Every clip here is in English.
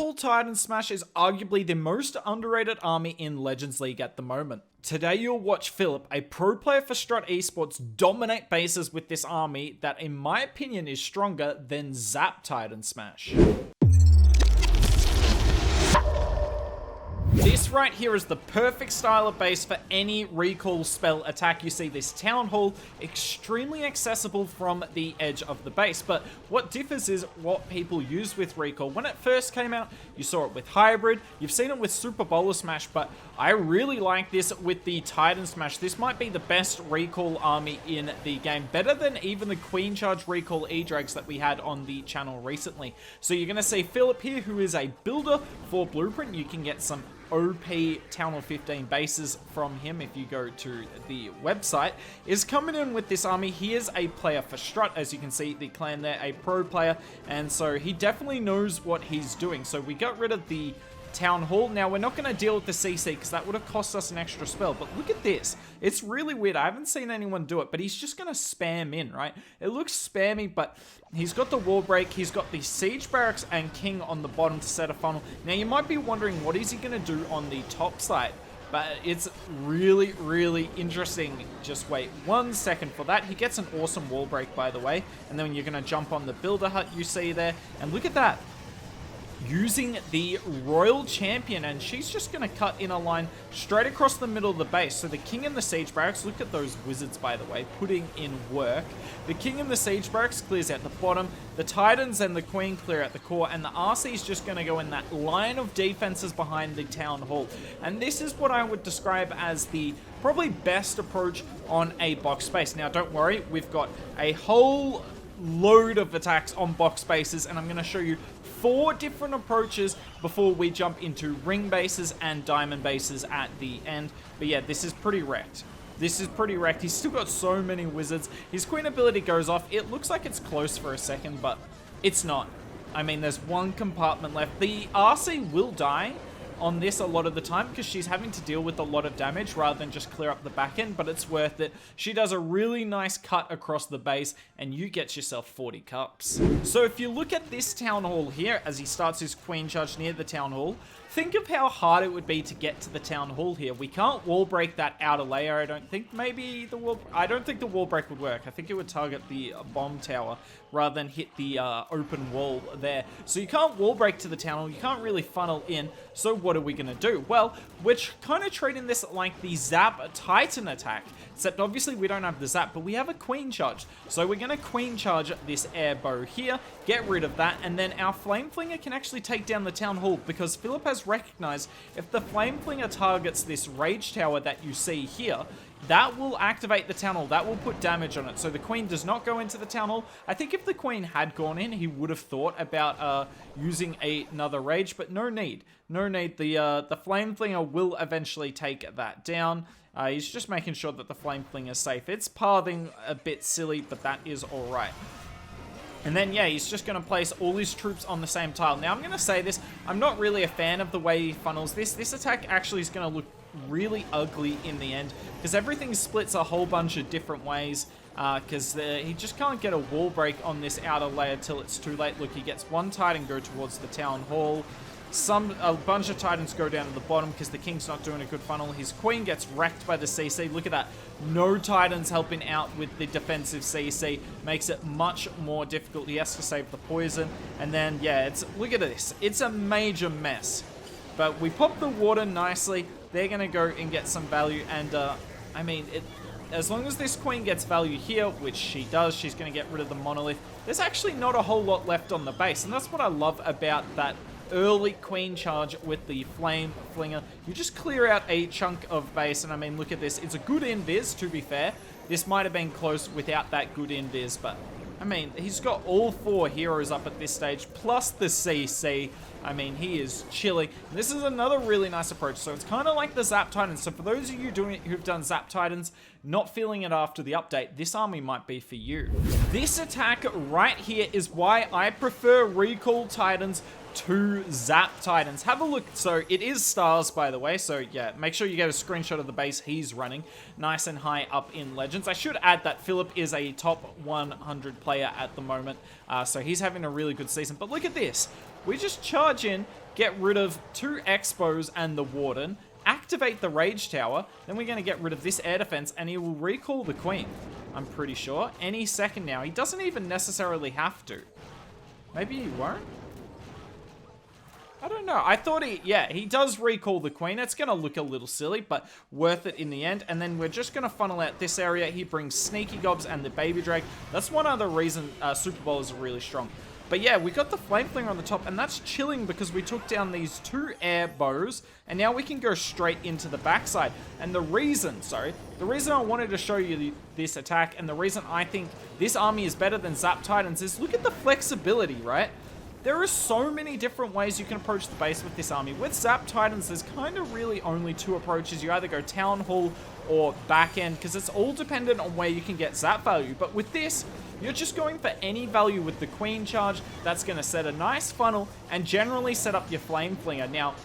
Recall Titan Smash is arguably the most underrated army in Legends League at the moment. Today you'll watch Philip, a pro player for Strut Esports, dominate bases with this army that in my opinion is stronger than ZAP Titan Smash. This right here is the perfect style of base for any recall spell attack. You see this Town Hall, extremely accessible from the edge of the base. But what differs is what people use with recall. When it first came out, you saw it with Hybrid, you've seen it with Super Bowler Smash, but I really like this with the Titan Smash. This might be the best recall army in the game, better than even the Queen Charge recall E-Drags that we had on the channel recently. So you're going to see Philip here, who is a builder for Blueprint. You can get some OP Town Hall 15 bases from him if you go to the website, is coming in with this army. He is a player for Strut, as you can see the clan there, a pro player, and so he definitely knows what he's doing. So we got rid of the Town Hall. Now, we're not going to deal with the CC because that would have cost us an extra spell, but look at this. It's really weird. I haven't seen anyone do it, but he's just going to spam in, right? It looks spammy, but he's got the wall break. He's got the Siege Barracks and King on the bottom to set a funnel. Now, you might be wondering, what is he going to do on the top side? But it's really, really interesting. Just wait 1 second for that. He gets an awesome wall break, by the way, and then you're going to jump on the Builder Hut you see there, and look at that. Using the Royal Champion, and she's just going to cut in a line straight across the middle of the base. So the King and the Siege Barracks, look at those wizards, by the way, putting in work. The King and the Siege Barracks clears out the bottom, the Titans and the Queen clear out the core, and the RC is just going to go in that line of defenses behind the Town Hall. And this is what I would describe as the probably best approach on a box space. Now, don't worry, we've got a whole load of attacks on box bases, and I'm going to show you 4 different approaches before we jump into ring bases and diamond bases at the end. But yeah, this is pretty wrecked. This is pretty wrecked. He's still got so many wizards. His queen ability goes off. It looks like it's close for a second, but it's not. I mean, there's 1 compartment left. The RC will die on this a lot of the time because she's having to deal with a lot of damage rather than just clear up the back end, but it's worth it. She does a really nice cut across the base and you get yourself 40 cups. So if you look at this Town Hall here as he starts his Queen Charge near the Town Hall, think of how hard it would be to get to the Town Hall here. We can't wall break that outer layer, I don't think. Maybe the wall... I don't think the wall break would work. I think it would target the bomb tower rather than hit the open wall there. So you can't wall break to the Town Hall. You can't really funnel in. So what are we going to do? Well, we're kind of treating this like the ZAP Titan attack. Except obviously we don't have the ZAP, but we have a Queen Charge. So we're going to Queen Charge this air bow here, get rid of that, and then our Flame Flinger can actually take down the Town Hall because Philip has recognized if the Flame Flinger targets this Rage Tower that you see here, that will activate the Town Hall. That will put damage on it. So the Queen does not go into the Town Hall. I think if the Queen had gone in, he would have thought about using another Rage, but no need. No need. The Flame Flinger will eventually take that down. He's just making sure that the Flame Flinger is safe. It's pathing a bit silly, but that is alright. And then, yeah, he's just going to place all his troops on the same tile. Now, I'm going to say this. I'm not really a fan of the way he funnels this. This attack actually is going to look really ugly in the end because everything splits a whole bunch of different ways because he just can't get a wall break on this outer layer till it's too late. Look, he gets 1 Titan go towards the Town Hall. A bunch of Titans go down to the bottom because the King's not doing a good funnel. His Queen gets wrecked by the CC. Look at that. No Titans helping out with the defensive CC. Makes it much more difficult. He has to save the poison. And then, yeah, look at this. It's a major mess. But we pop the water nicely. They're going to go and get some value. And, I mean, as long as this Queen gets value here, which she does, she's going to get rid of the Monolith. There's actually not a whole lot left on the base. And that's what I love about that early Queen Charge with the Flame Flinger. You just clear out a chunk of base, and I mean, look at this. It's a good invis, to be fair. This might have been close without that good invis, but I mean, he's got all 4 heroes up at this stage, plus the CC. I mean, he is chilling. This is another really nice approach. So it's kind of like the ZAP Titans. So for those of you who've done ZAP Titans, not feeling it after the update, this army might be for you. This attack right here is why I prefer Recall Titans to ZAP Titans. Have a look. So it is stars, by the way. So yeah, make sure you get a screenshot of the base he's running. Nice and high up in Legends. I should add that Philip is a top 100 player at the moment. So he's having a really good season. But look at this. We just charge in, get rid of 2 Expos and the Warden, activate the Rage Tower, then we're going to get rid of this air defense, and he will recall the Queen, I'm pretty sure. Any second now. He doesn't even necessarily have to. Maybe he won't? I don't know. I thought he does recall the Queen. It's going to look a little silly, but worth it in the end. And then we're just going to funnel out this area. He brings Sneaky Gobs and the Baby Drake. That's one other reason Super Bowlers are really strong. But yeah, we got the Flame Flinger on the top, and that's chilling because we took down these 2 air bows, and now we can go straight into the backside. And the reason I wanted to show you this attack, and the reason I think this army is better than ZAP Titans is look at the flexibility, right? There are so many different ways you can approach the base with this army. With ZAP Titans, there's kind of really only 2 approaches. You either go Town Hall or back end, because it's all dependent on where you can get ZAP value. But with this, you're just going for any value with the Queen charge. That's going to set a nice funnel and generally set up your Flame Flinger. Now,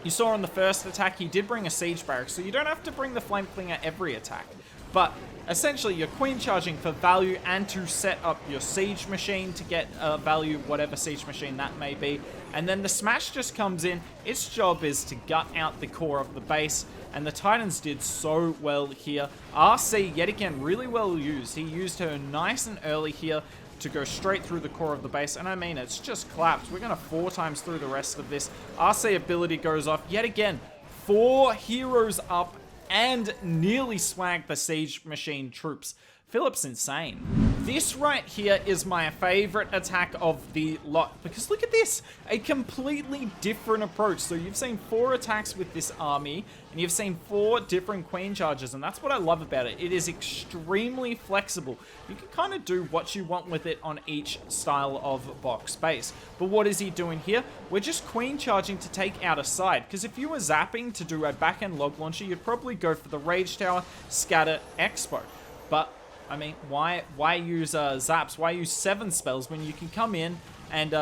you saw on the first attack, he did bring a Siege Barrack, so you don't have to bring the Flame Flinger every attack. But essentially, you're Queen charging for value and to set up your Siege Machine to get value, whatever Siege Machine that may be. And then the Smash just comes in. Its job is to gut out the core of the base. And the Titans did so well here. RC, yet again, really well used. He used her nice and early here to go straight through the core of the base. And I mean, it's just collapsed. We're going to 4 times through the rest of this. RC ability goes off. Yet again, 4 heroes up and nearly swagged the Siege Machine troops. Philip's insane. This right here is my favorite attack of the lot, because look at this, a completely different approach. So you've seen 4 attacks with this army, and you've seen 4 different Queen charges, and that's what I love about it. It is extremely flexible. You can kind of do what you want with it on each style of box base. But what is he doing here? We're just Queen charging to take out a side, because if you were zapping to do a back-end log launcher, you'd probably go for the Rage Tower, Scatter, Expo. But I mean, why use zaps? Why use 7 spells when you can come in and,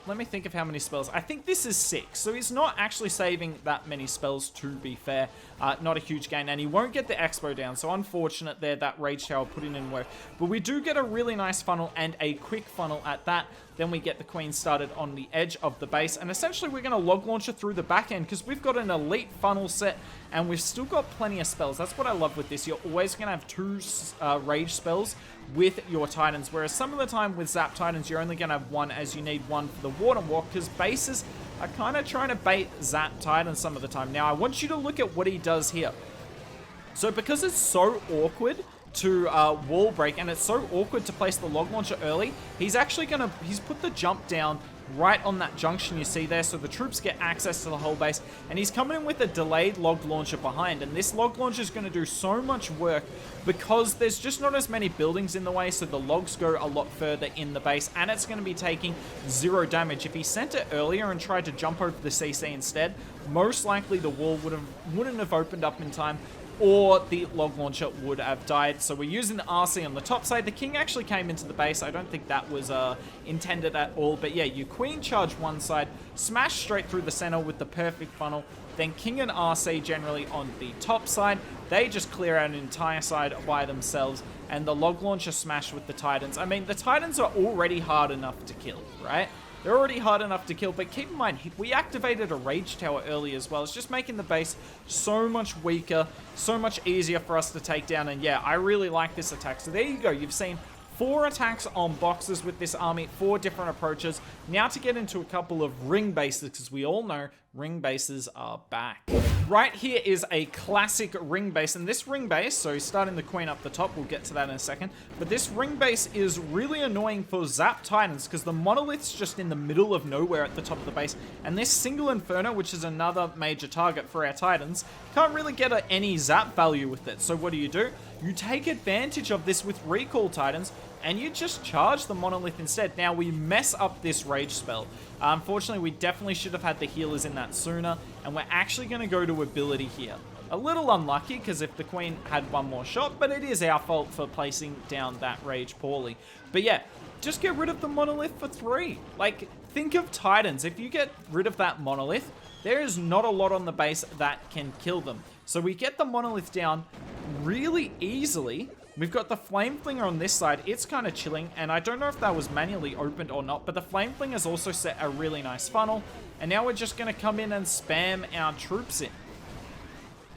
let me think of how many spells. I think this is 6, so he's not actually saving that many spells, to be fair. Not a huge gain, and he won't get the Expo down, so unfortunate there, that Rage Tower putting in work. But we do get a really nice funnel, and a quick funnel at that. Then we get the Queen started on the edge of the base, and essentially we're going to log launcher through the back end, because we've got an elite funnel set, and we've still got plenty of spells. That's what I love with this. You're always going to have 2 rage spells with your Titans, whereas some of the time with ZAP Titans, you're only going to have 1, as you need 1 for the Warden Walk, because bases are kind of trying to bait ZAP Titans some of the time. Now, I want you to look at what he does here. So because it's so awkward to wall break, and it's so awkward to place the log launcher early, he's put the jump down right on that junction you see there, so the troops get access to the whole base, and he's coming in with a delayed log launcher behind, and this log launcher is going to do so much work because there's just not as many buildings in the way, so the logs go a lot further in the base, and it's going to be taking 0 damage. If he sent it earlier and tried to jump over the CC instead, most likely the wall wouldn't have opened up in time, or the log launcher would have died. So we're using the RC on the top side. The King actually came into the base. I don't think that was intended at all. But yeah, you Queen charge one side, smash straight through the center with the perfect funnel. Then King and RC generally on the top side. They just clear out an entire side by themselves. And the log launcher smash with the Titans. I mean, the Titans are already hard enough to kill, right? They're already hard enough to kill, but keep in mind, we activated a Rage Tower early as well. It's just making the base so much weaker, so much easier for us to take down, and yeah, I really like this attack. So there you go, you've seen 4 attacks on boxes with this army, 4 different approaches. Now to get into a couple of ring bases, because we all know ring bases are back. Right here is a classic ring base, and this ring base, so starting the Queen up the top, we'll get to that in a second, but this ring base is really annoying for ZAP Titans because the monolith's just in the middle of nowhere at the top of the base, and this single Inferno, which is another major target for our Titans, can't really get any ZAP value with it. So what do? You take advantage of this with Recall Titans, and you just charge the monolith instead. Now, we mess up this rage spell. Unfortunately, we definitely should have had the healers in that sooner, and we're actually going to go to ability here. A little unlucky, because if the Queen had one more shot, but it is our fault for placing down that rage poorly. But yeah, just get rid of the monolith for 3. Like, think of Titans. If you get rid of that monolith, there is not a lot on the base that can kill them. So we get the monolith down really easily We've got the Flame Flinger on this side. It's kind of chilling, and I don't know if that was manually opened or not, but the Flame Flinger's also set a really nice funnel, and now we're just going to come in and spam our troops in.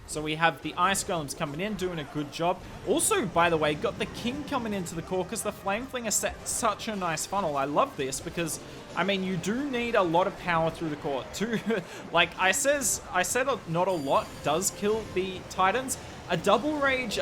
So we have the Ice Golems coming in, doing a good job. Also, by the way, got the King coming into the core because the Flame Flinger set such a nice funnel. I love this because, I mean, you do need a lot of power through the core. Like I said, not a lot does kill the Titans. A double rage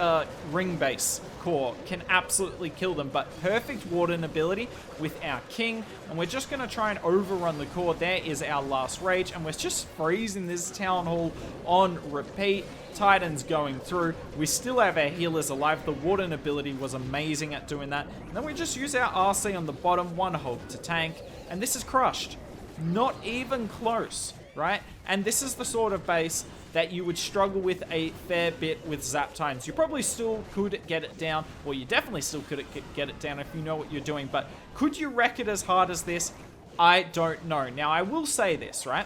ring base core can absolutely kill them, but perfect Warden ability with our King, and we're just going to try and overrun the core. There is our last rage, and we're just freezing this Town Hall on repeat. Titans going through. We still have our healers alive. The Warden ability was amazing at doing that. And then we just use our RC on the bottom, one hold to tank, and this is crushed. Not even close, right? And this is the sort of base that you would struggle with a fair bit with ZAP times. You probably still could get it down, or you definitely still could get it down if you know what you're doing, but could you wreck it as hard as this? I don't know. Now, I will say this, right?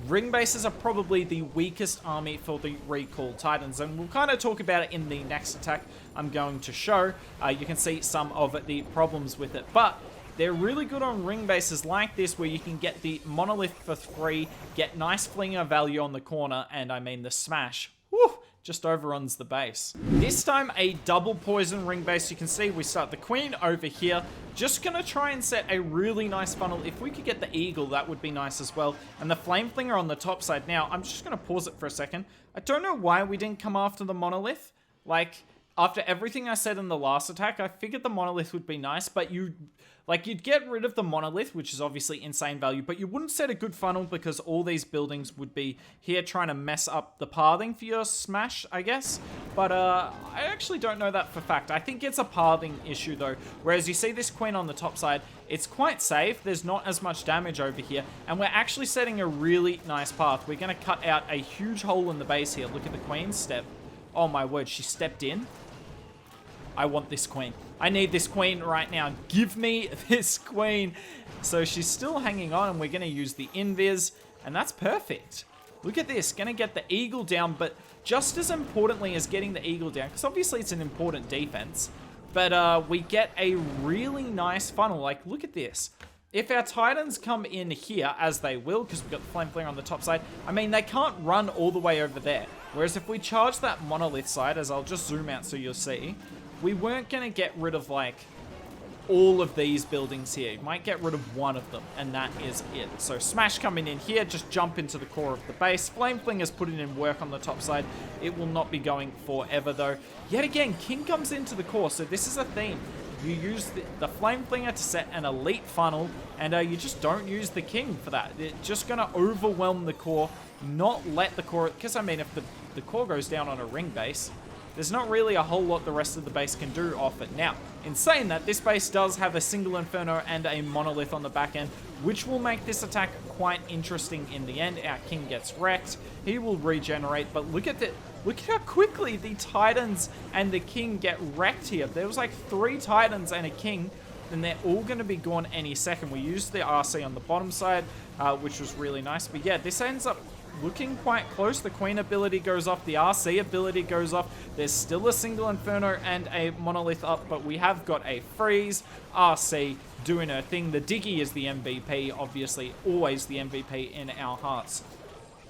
Ring bases are probably the weakest army for the Recall Titans, and we'll kind of talk about it in the next attack I'm going to show. You can see some of the problems with it, but they're really good on ring bases like this, where you can get the monolith for free, get nice flinger value on the corner, and I mean the smash, whew, just overruns the base. This time a double poison ring base. You can see we start the queen over here. Just gonna try and set a really nice funnel. If we could get the eagle, that would be nice as well. And the flame flinger on the top side. Now, I'm just gonna pause it for a second. I don't know why we didn't come after the monolith. Like, after everything I said in the last attack, I figured the monolith would be nice, but you'd get rid of the monolith, which is obviously insane value, but you wouldn't set a good funnel because all these buildings would be here trying to mess up the pathing for your smash, I guess. But I actually don't know that for fact. I think it's a pathing issue though, whereas you see this queen on the top side, it's quite safe. There's not as much damage over here, and we're actually setting a really nice path. We're going to cut out a huge hole in the base here. Look at the queen's step. Oh my word, she stepped in. I want this queen. I need this queen right now. Give me this queen. So she's still hanging on, and we're going to use the invis, and that's perfect. Look at this. Going to get the eagle down, but just as importantly as getting the eagle down, because obviously it's an important defense, but we get a really nice funnel. Like, look at this. If our Titans come in here, as they will, because we've got the Flame Flinger on the top side, I mean, they can't run all the way over there. Whereas if we charge that monolith side, as I'll just zoom out so you'll see, we weren't going to get rid of, like, all of these buildings here. You might get rid of one of them, and that is it. So Smash coming in here, just jump into the core of the base. Flame Flinger's putting in work on the top side. It will not be going forever, though. Yet again, King comes into the core, so this is a theme. You use the Flame Flinger to set an elite funnel, and you just don't use the King for that. It's just going to overwhelm the core, not let the core... Because, I mean, if the core goes down on a ring base, there's not really a whole lot the rest of the base can do off it. Now, in saying that, this base does have a single Inferno and a monolith on the back end, which will make this attack quite interesting in the end. Our King gets wrecked. He will regenerate, but look at how quickly the Titans and the King get wrecked here. There was like 3 Titans and a King, and they're all going to be gone any second. We used the RC on the bottom side, which was really nice. But yeah, this ends up looking quite close. The Queen ability goes off. The RC ability goes off. There's still a single Inferno and a monolith up, but we have got a freeze. RC doing her thing. The Diggy is the MVP, obviously. Always the MVP in our hearts.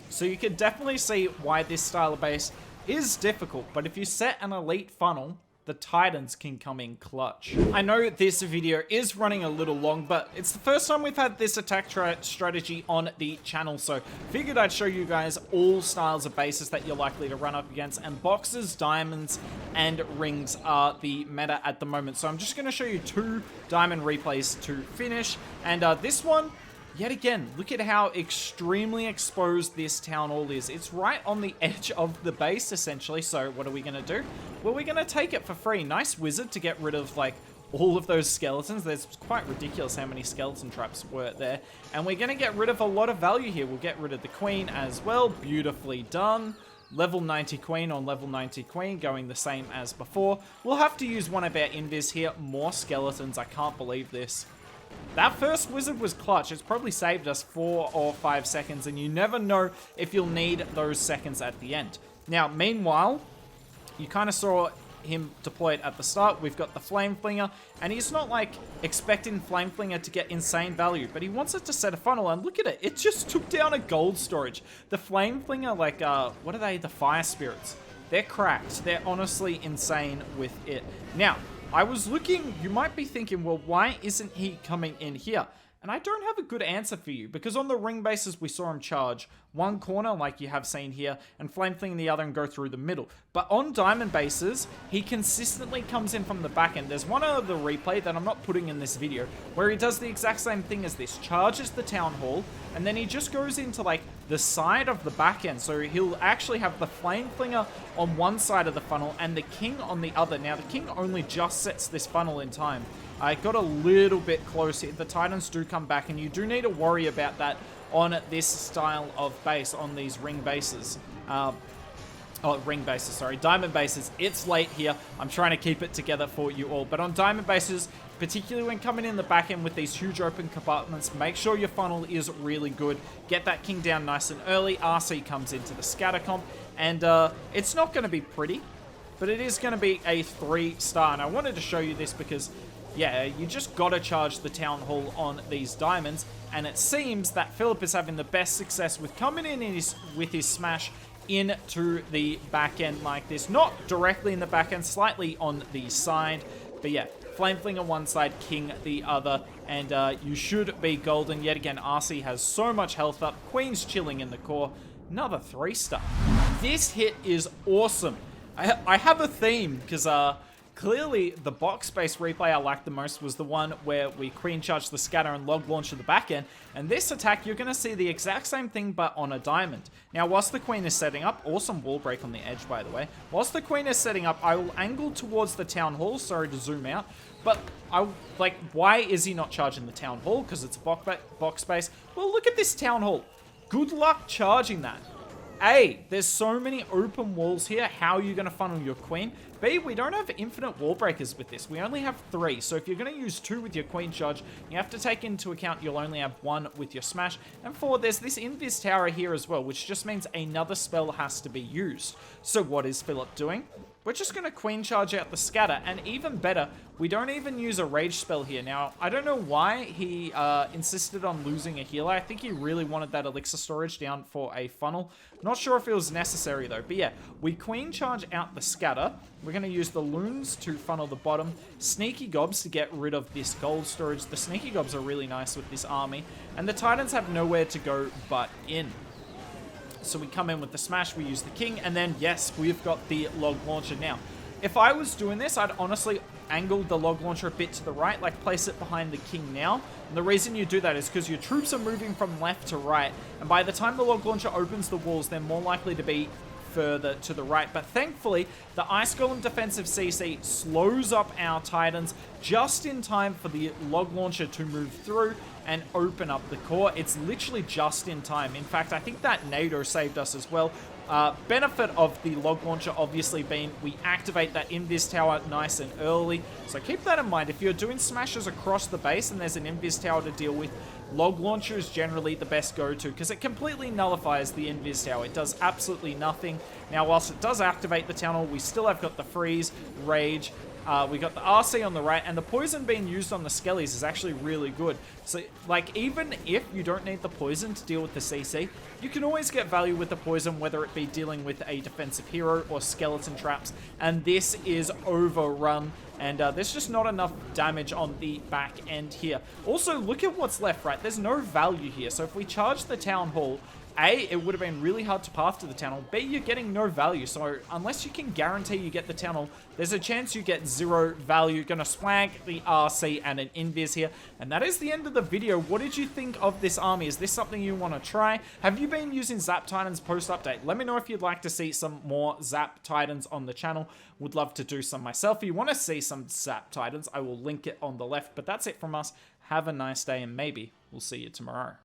So you can definitely see why this style of base is difficult, but if you set an elite funnel, the Titans can come in clutch. I know this video is running a little long, but it's the first time we've had this attack strategy on the channel, so figured I'd show you guys all styles of bases that you're likely to run up against, and boxes, diamonds, and rings are the meta at the moment. So I'm just going to show you 2 diamond replays to finish, and this one, yet again, look at how extremely exposed this town hall is. It's right on the edge of the base, essentially. So what are we going to do? Well, we're going to take it for free. Nice wizard to get rid of, like, all of those skeletons. There's quite ridiculous how many skeleton traps were there. And we're going to get rid of a lot of value here. We'll get rid of the queen as well. Beautifully done. Level 90 queen on level 90 queen, going the same as before. We'll have to use one of our invis here. More skeletons. I can't believe this. That first wizard was clutch. It's probably saved us 4 or 5 seconds, and you never know if you'll need those seconds at the end. Now, meanwhile, you kind of saw him deployed at the start. We've got the Flame Flinger, and he's not like expecting Flame Flinger to get insane value, but he wants it to set a funnel, and look at it. It just took down a gold storage. The Flame Flinger, like, what are they? The Fire Spirits. They're cracked. They're honestly insane with it. Now, I was looking, you might be thinking, well, why isn't he coming in here? And I don't have a good answer for you, because on the ring bases, we saw him charge one corner, like you have seen here, and Flame Fling the other and go through the middle. But on diamond bases, he consistently comes in from the back end. There's one of the replay that I'm not putting in this video, where he does the exact same thing as this, charges the Town Hall, and then he just goes into like the side of the back end. So he'll actually have the Flame Flinger on one side of the funnel and the King on the other. Now, the King only just sets this funnel in time. I got a little bit close here. The Titans do come back, and you do need to worry about that on this style of base, on these ring bases. Ring bases, sorry. Diamond bases. It's late here. I'm trying to keep it together for you all. But on diamond bases, particularly when coming in the back end with these huge open compartments, make sure your funnel is really good. Get that King down nice and early. RC comes into the scatter comp, and it's not going to be pretty, but it is going to be a 3-star. And I wanted to show you this because, yeah, you just got to charge the Town Hall on these diamonds, and it seems that Philip is having the best success with coming in with his smash into the back end like this. Not directly in the back end, slightly on the side, but yeah, Flame Flinger one side, King the other, and you should be golden. Yet again, RC has so much health up. Queen's chilling in the core. Another 3-star. This hit is awesome. I have a theme, because clearly the box-based replay I liked the most was the one where we queen charge the scatter and log launch to the back end. And this attack, you're going to see the exact same thing, but on a diamond. Now, whilst the queen is setting up, awesome wall break on the edge, by the way. Whilst the queen is setting up, I will angle towards the Town Hall. Sorry to zoom out. But, why is he not charging the Town Hall? Because it's box base. Well, look at this Town Hall. Good luck charging that. A, there's so many open walls here. How are you going to funnel your queen? B, we don't have infinite wall breakers with this. We only have 3. So if you're going to use 2 with your queen charge, you have to take into account you'll only have 1 with your smash. And 4, there's this invis tower here as well, which just means another spell has to be used. So what is Philip doing? We're just going to queen charge out the scatter, and even better, we don't even use a rage spell here. Now, I don't know why he insisted on losing a healer. I think he really wanted that elixir storage down for a funnel. Not sure if it was necessary though, but yeah, we queen charge out the scatter. We're going to use the loons to funnel the bottom, sneaky gobs to get rid of this gold storage. The sneaky gobs are really nice with this army, and the Titans have nowhere to go but in. So we come in with the smash, we use the King, and then, yes, we've got the log launcher. Now, if I was doing this, I'd honestly angle the log launcher a bit to the right, like place it behind the King now. And the reason you do that is because your troops are moving from left to right, and by the time the log launcher opens the walls, they're more likely to be further to the right. But thankfully, the Ice Golem defensive CC slows up our Titans just in time for the log launcher to move through and open up the core. It's literally just in time. In fact, I think that NATO saved us as well. Benefit of the log launcher obviously being we activate that invis tower nice and early. So keep that in mind. If you're doing smashes across the base and there's an invis tower to deal with, log launcher is generally the best go-to because it completely nullifies the invis tower. It does absolutely nothing. Now, whilst it does activate the tunnel, we still have got the freeze, rage. We got the RC on the right, and the poison being used on the skellies is actually really good. So, like, even if you don't need the poison to deal with the CC, you can always get value with the poison, whether it be dealing with a defensive hero or skeleton traps, and this is overrun, and there's just not enough damage on the back end here. Also, look at what's left, right? There's no value here, so if we charge the Town Hall, A, it would have been really hard to path to the tunnel. B, you're getting no value. So unless you can guarantee you get the tunnel, there's a chance you get 0 value. Gonna swag the RC and an invis here. And that is the end of the video. What did you think of this army? Is this something you want to try? Have you been using ZAP Titans post-update? Let me know if you'd like to see some more ZAP Titans on the channel. Would love to do some myself. If you want to see some ZAP Titans, I will link it on the left. But that's it from us. Have a nice day, and maybe we'll see you tomorrow.